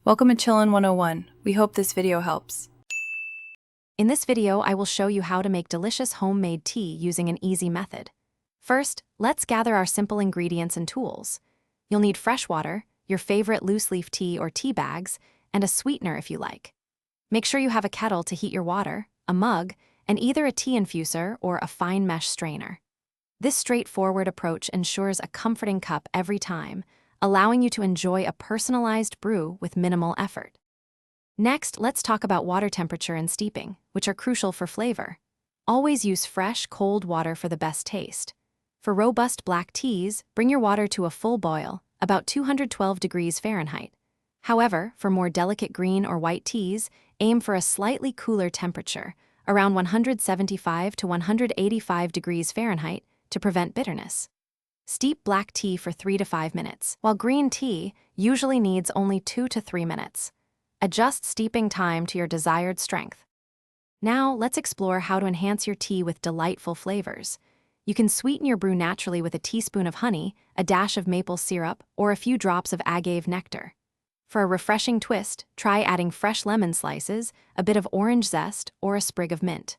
Welcome to Chillin' 101. We hope this video helps. In this video, I will show you how to make delicious homemade tea using an easy method. First, let's gather our simple ingredients and tools. You'll need fresh water, your favorite loose-leaf tea or tea bags, and a sweetener if you like. Make sure you have a kettle to heat your water, a mug, and either a tea infuser or a fine mesh strainer. This straightforward approach ensures a comforting cup every time, allowing you to enjoy a personalized brew with minimal effort. Next, let's talk about water temperature and steeping, which are crucial for flavor. Always use fresh, cold water for the best taste. For robust black teas, bring your water to a full boil, about 212 degrees Fahrenheit. However, for more delicate green or white teas, aim for a slightly cooler temperature, around 175 to 185 degrees Fahrenheit, to prevent bitterness. Steep black tea for 3 to 5 minutes, while green tea usually needs only 2 to 3 minutes. Adjust steeping time to your desired strength. Now, let's explore how to enhance your tea with delightful flavors. You can sweeten your brew naturally with a teaspoon of honey, a dash of maple syrup, or a few drops of agave nectar. For a refreshing twist, try adding fresh lemon slices, a bit of orange zest, or a sprig of mint.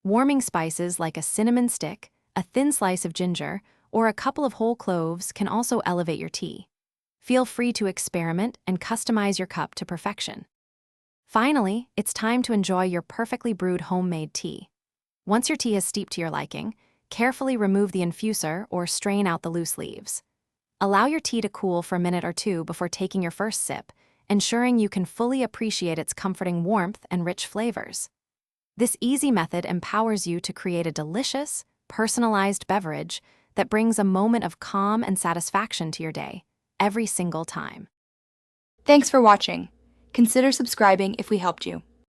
Warming spices like a cinnamon stick, a thin slice of ginger, or a couple of whole cloves can also elevate your tea. Feel free to experiment and customize your cup to perfection. Finally, it's time to enjoy your perfectly brewed homemade tea. Once your tea has steeped to your liking, carefully remove the infuser or strain out the loose leaves. Allow your tea to cool for a minute or two before taking your first sip, ensuring you can fully appreciate its comforting warmth and rich flavors. This easy method empowers you to create a delicious, personalized beverage that brings a moment of calm and satisfaction to your day, every single time. Thanks for watching. Consider subscribing if we helped you.